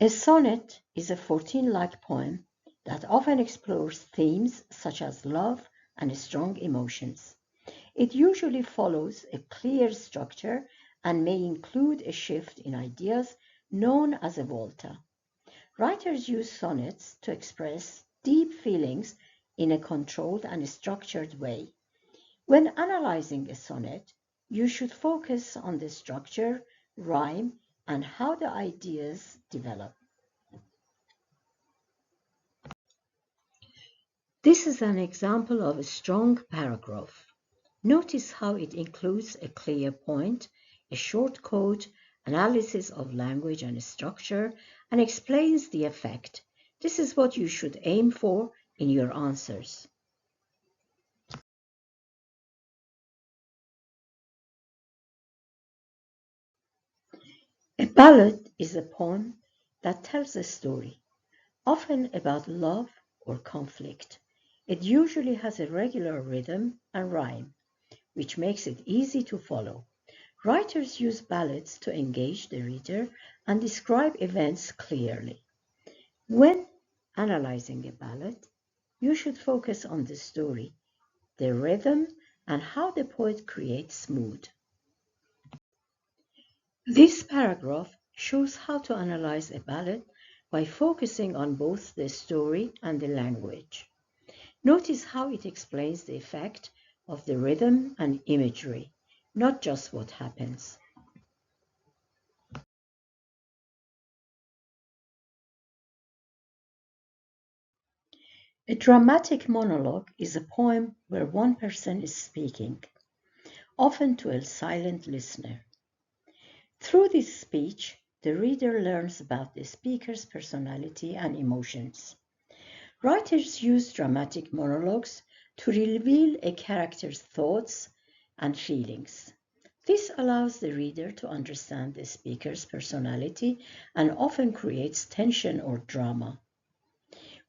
A sonnet is a 14-like poem that often explores themes such as love and strong emotions. It usually follows a clear structure and may include a shift in ideas known as a volta. Writers use sonnets to express deep feelings in a controlled and structured way. When analyzing a sonnet, you should focus on the structure, rhyme, and how the ideas develop. This is an example of a strong paragraph. Notice how it includes a clear point, a short quote, analysis of language and structure, and explains the effect. This is what you should aim for in your answers. A ballad is a poem that tells a story, often about love or conflict. It usually has a regular rhythm and rhyme, which makes it easy to follow. Writers use ballads to engage the reader and describe events clearly. When analyzing a ballad, you should focus on the story, the rhythm, and how the poet creates mood. This paragraph shows how to analyze a ballad by focusing on both the story and the language. Notice how it explains the effect of the rhythm and imagery, not just what happens. A dramatic monologue is a poem where one person is speaking, often to a silent listener. Through this speech, the reader learns about the speaker's personality and emotions. Writers use dramatic monologues to reveal a character's thoughts and feelings. This allows the reader to understand the speaker's personality and often creates tension or drama.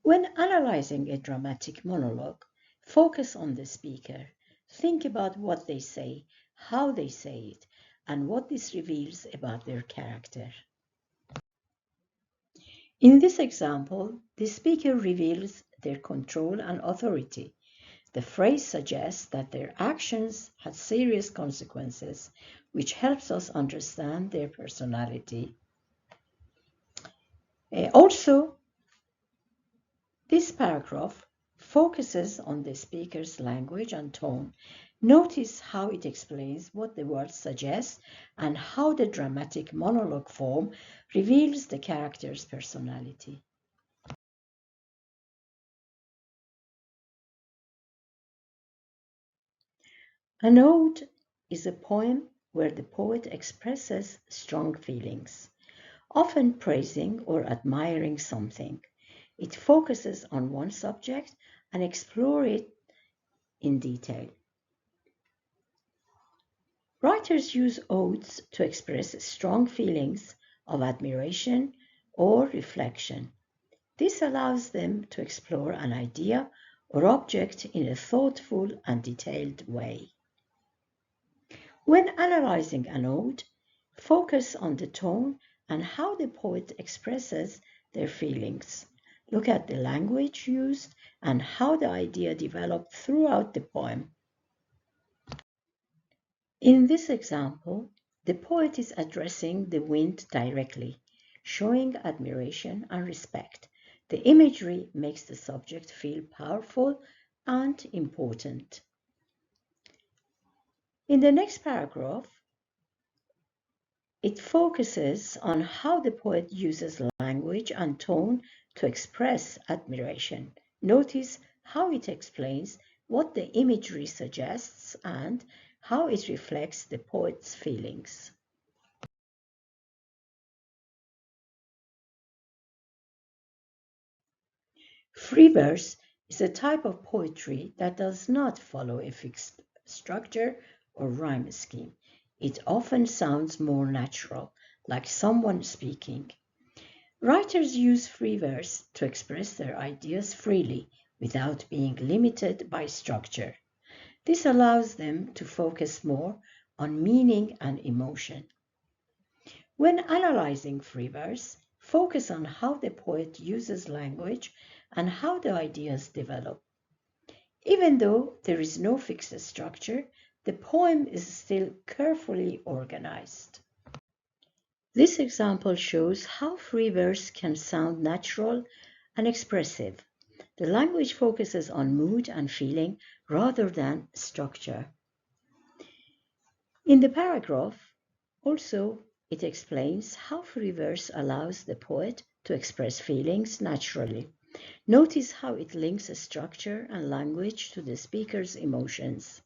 When analyzing a dramatic monologue, focus on the speaker. Think about what they say, how they say it, and what this reveals about their character. In this example, the speaker reveals their control and authority. The phrase suggests that their actions had serious consequences, which helps us understand their personality. Also, this paragraph focuses on the speaker's language and tone. Notice how it explains what the words suggest and how the dramatic monologue form reveals the character's personality. An ode is a poem where the poet expresses strong feelings, often praising or admiring something. It focuses on one subject and explores it in detail. Writers use odes to express strong feelings of admiration or reflection. This allows them to explore an idea or object in a thoughtful and detailed way. When analyzing an ode, focus on the tone and how the poet expresses their feelings. Look at the language used and how the idea developed throughout the poem. In this example, the poet is addressing the wind directly, showing admiration and respect. The imagery makes the subject feel powerful and important. In the next paragraph, it focuses on how the poet uses language and tone to express admiration. Notice how it explains what the imagery suggests and how it reflects the poet's feelings. Free verse is a type of poetry that does not follow a fixed structure or rhyme scheme. It often sounds more natural, like someone speaking. Writers use free verse to express their ideas freely without being limited by structure. This allows them to focus more on meaning and emotion. When analyzing free verse, focus on how the poet uses language and how the ideas develop. Even though there is no fixed structure, the poem is still carefully organized. This example shows how free verse can sound natural and expressive. The language focuses on mood and feeling rather than structure. In the paragraph, also, it explains how free verse allows the poet to express feelings naturally. Notice how it links structure and language to the speaker's emotions.